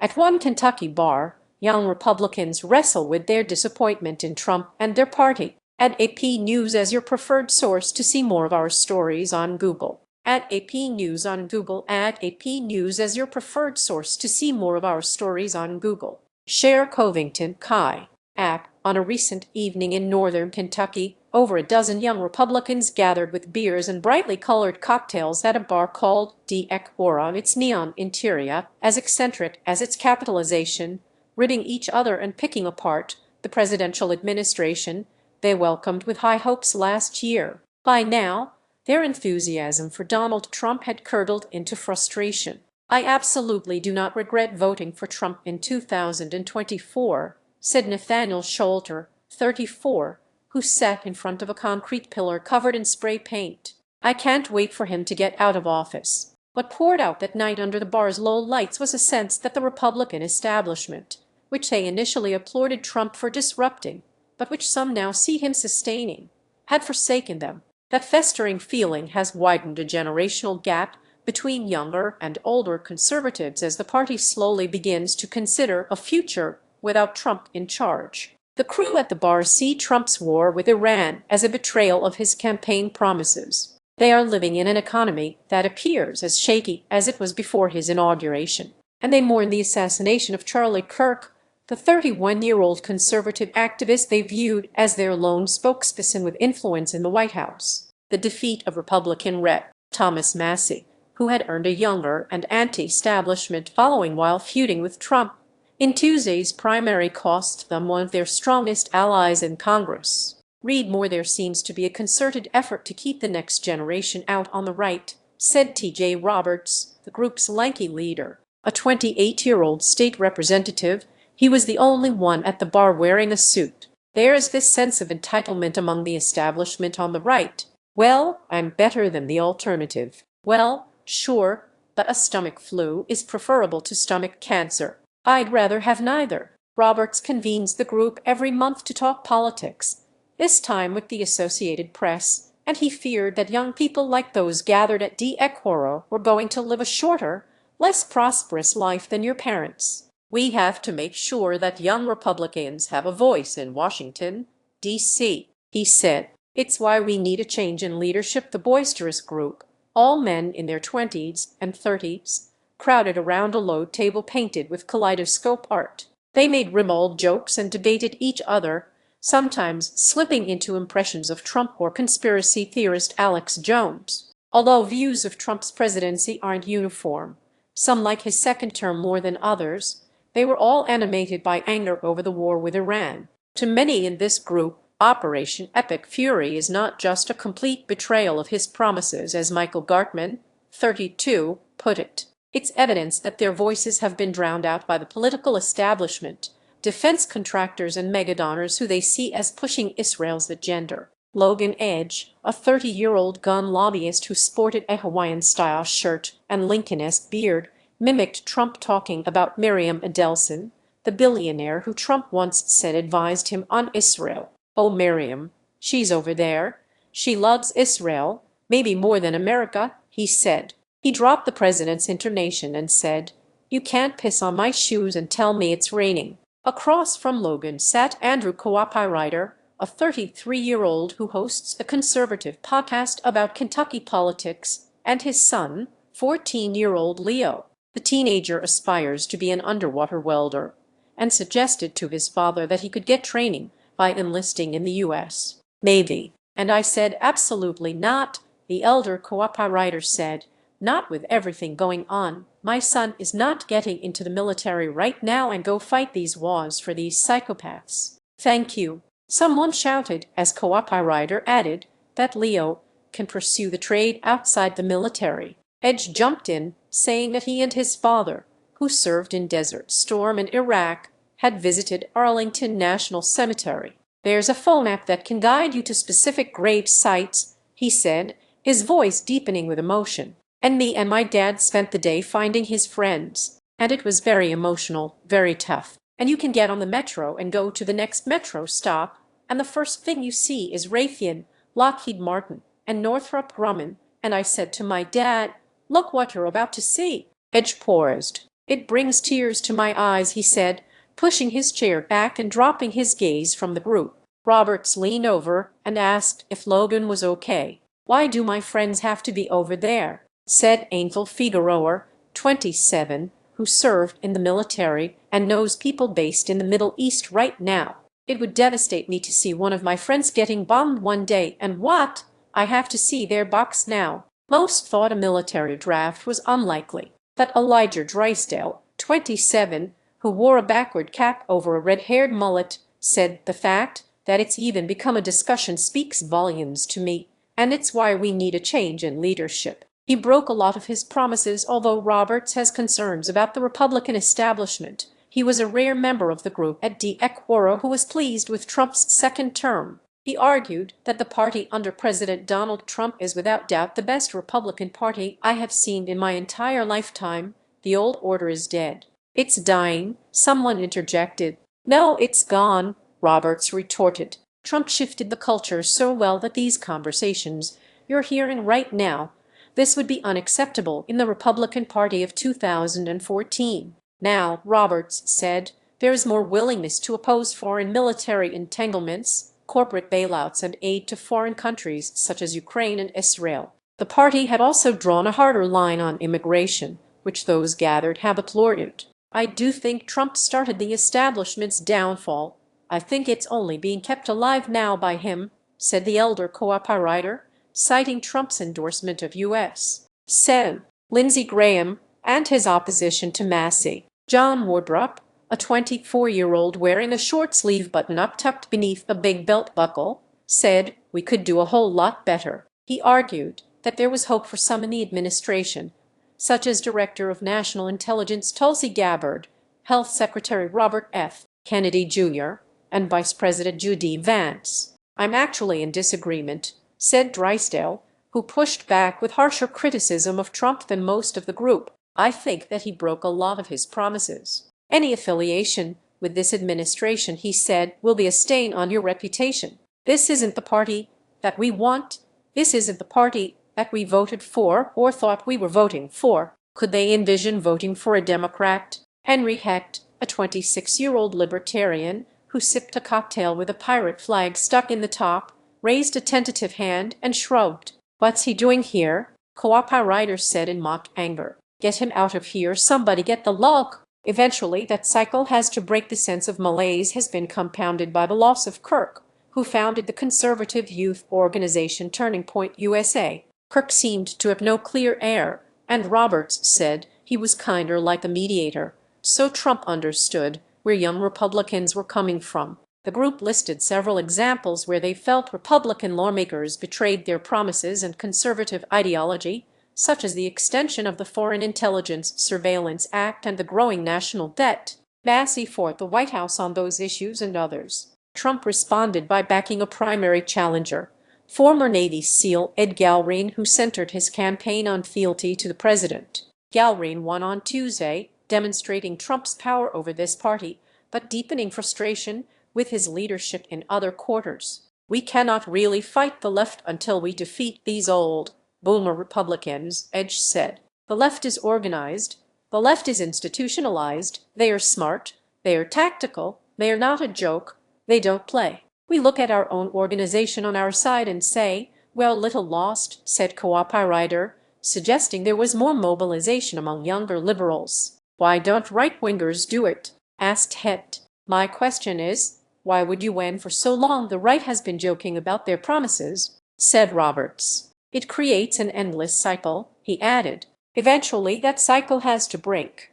At one Kentucky bar, young Republicans wrestle with their disappointment in Trump and their party. Add AP News as your preferred source to see more of our stories on Google. Add AP News on Google. Add AP News as your preferred source to see more of our stories on Google. Share Covington Chi app. On a recent evening in northern Kentucky, over a dozen young Republicans gathered with beers and brightly colored cocktails at a bar called dEcORa, its neon interior as eccentric as its capitalization, ribbing each other and picking apart the presidential administration they welcomed with high hopes last year. By now, their enthusiasm for Donald Trump had curdled into frustration. "I absolutely do not regret voting for Trump in 2024, said Nathaniel Showalter, 34, who sat in front of a concrete pillar covered in spray paint. "I can't wait for him to get out of office." What poured out that night under the bar's low lights was a sense that the Republican establishment, which they initially applauded Trump for disrupting, but which some now see him sustaining, had forsaken them. That festering feeling has widened a generational gap between younger and older conservatives as the party slowly begins to consider a future without Trump in charge. The crew at the bar see Trump's war with Iran as a betrayal of his campaign promises. They are living in an economy that appears as shaky as it was before his inauguration, and they mourn the assassination of Charlie Kirk, the 31-year-old conservative activist they viewed as their lone spokesperson with influence in the White House. The defeat of Republican Rep. Thomas Massie, who had earned a younger and anti-establishment following while feuding with Trump in Tuesday's primary, cost them one of their strongest allies in Congress. Read more. There seems to be a concerted effort to keep the next generation out on the right, said T.J. Roberts, the group's lanky leader. A 28-year-old state representative, he was the only one at the bar wearing a suit. There's this sense of entitlement among the establishment on the right. "Well, I'm better than the alternative." Well, sure, but a stomach flu is preferable to stomach cancer. "I'd rather have neither." Roberts convenes the group every month to talk politics, this time with the Associated Press, and he feared that young people like those gathered at dEcORa were going to live a shorter, less prosperous life than your parents. "We have to make sure that young Republicans have a voice in Washington, D.C.," he said. "It's why we need a change in leadership." The boisterous group, all men in their 20s and 30s, crowded around a low table painted with kaleidoscope art. They made ribald jokes and debated each other, sometimes slipping into impressions of Trump or conspiracy theorist Alex Jones. Although views of Trump's presidency aren't uniform, some like his second term more than others, they were all animated by anger over the war with Iran. To many in this group, Operation Epic Fury is not just a complete betrayal of his promises, as Michael Gartman, 32, put it. It's evidence that their voices have been drowned out by the political establishment, defense contractors and megadonors who they see as pushing Israel's agenda. Logan Edge, a 30-year-old gun lobbyist who sported a Hawaiian-style shirt and Lincoln-esque beard, mimicked Trump talking about Miriam Adelson, the billionaire who Trump once said advised him on Israel. "Oh, Miriam, she's over there. She loves Israel, maybe more than America," he said. He dropped the president's intonation and said, "You can't piss on my shoes and tell me it's raining." Across from Logan sat Andrew Copyrighter, a 33-year-old who hosts a conservative podcast about Kentucky politics, and his son, 14-year-old Leo. The teenager aspires to be an underwater welder and suggested to his father that he could get training by enlisting in the U.S. Navy. "And I said, absolutely not," the elder Copyrighter said. "Not with everything going on. My son is not getting into the military right now and go fight these wars for these psychopaths." "Thank you," someone shouted, as Copyrighter added that Leo can pursue the trade outside the military. Edge jumped in, saying that he and his father, who served in Desert Storm in Iraq, had visited Arlington National Cemetery. "There's a phone app that can guide you to specific grave sites," he said, his voice deepening with emotion. "And me and my dad spent the day finding his friends, and it was very emotional, very tough. And you can get on the metro and go to the next metro stop, and the first thing you see is Raytheon, Lockheed Martin, and Northrop Grumman. And I said to my dad, 'Look what you're about to see.'" Edge paused. It brings tears to my eyes," he said, pushing his chair back and dropping his gaze from the group. Roberts leaned over and asked if Logan was okay. "Why do my friends have to be over there?" said Angel Figueroa, 27, who served in the military and knows people based in the Middle East right now. "It would devastate me to see one of my friends getting bombed one day, and what? I have to see their box now." Most thought a military draft was unlikely, but Elijah Drysdale, 27, who wore a backward cap over a red-haired mullet, said, "The fact that it's even become a discussion speaks volumes to me, and it's why we need a change in leadership." He broke a lot of his promises. Although Roberts has concerns about the Republican establishment, he was a rare member of the group at dEcORa who was pleased with Trump's second term. He argued that the party under President Donald Trump is without doubt the best Republican Party I have seen in my entire lifetime. "The old order is dead." "It's dying," someone interjected. "No, it's gone," Roberts retorted. "Trump shifted the culture so well that these conversations you're hearing right now, this would be unacceptable in the Republican Party of 2014. Now," Roberts said, "there's more willingness to oppose foreign military entanglements, corporate bailouts, and aid to foreign countries such as Ukraine and Israel." The party had also drawn a harder line on immigration, which those gathered have applauded. "I do think Trump started the establishment's downfall. I think it's only being kept alive now by him," said the elder co-operator, citing Trump's endorsement of U.S. Sen. Lindsey Graham and his opposition to Massey. John Wardrop, a 24-year-old wearing a short-sleeve button-up tucked beneath a big belt buckle, said, "We could do a whole lot better." He argued that there was hope for some in the administration, such as Director of National Intelligence Tulsi Gabbard, Health Secretary Robert F. Kennedy Jr., and Vice President J.D. Vance. "I'm actually in disagreement," said Drysdale, who pushed back with harsher criticism of Trump than most of the group. "I think that he broke a lot of his promises. Any affiliation with this administration," he said, "will be a stain on your reputation. This isn't the party that we want. This isn't the party that we voted for or thought we were voting for." Could they envision voting for a Democrat? Henry Hecht, a 26-year-old libertarian who sipped a cocktail with a pirate flag stuck in the top, raised a tentative hand and shrugged. "What's he doing here?" co-operator said in mock anger. "Get him out of here, somebody get the log." Eventually, that cycle has to break. The sense of malaise has been compounded by the loss of Kirk, who founded the conservative youth organization Turning Point USA. Kirk seemed to have no clear air, and Roberts said he was kinder like a mediator. So Trump understood where young Republicans were coming from. The group listed several examples where they felt Republican lawmakers betrayed their promises and conservative ideology, such as the extension of the Foreign Intelligence Surveillance Act and the growing national debt. Massey fought the White House on those issues and others. Trump responded by backing a primary challenger, former Navy SEAL Ed Galrine, who centered his campaign on fealty to the president. Galrine won on Tuesday, demonstrating Trump's power over this party, but deepening frustration with his leadership in other quarters. "We cannot really fight the left until we defeat these old boomer Republicans," Edge said. "The left is organized. The left is institutionalized. They are smart. They are tactical. They are not a joke. They don't play. We look at our own organization on our side and say, well, little lost," said co-operator, suggesting there was more mobilization among younger liberals. "Why don't right-wingers do it?" asked Hecht. "My question is, why would you when for so long the right has been joking about their promises?" said Roberts. "It creates an endless cycle," he added. "Eventually that cycle has to break."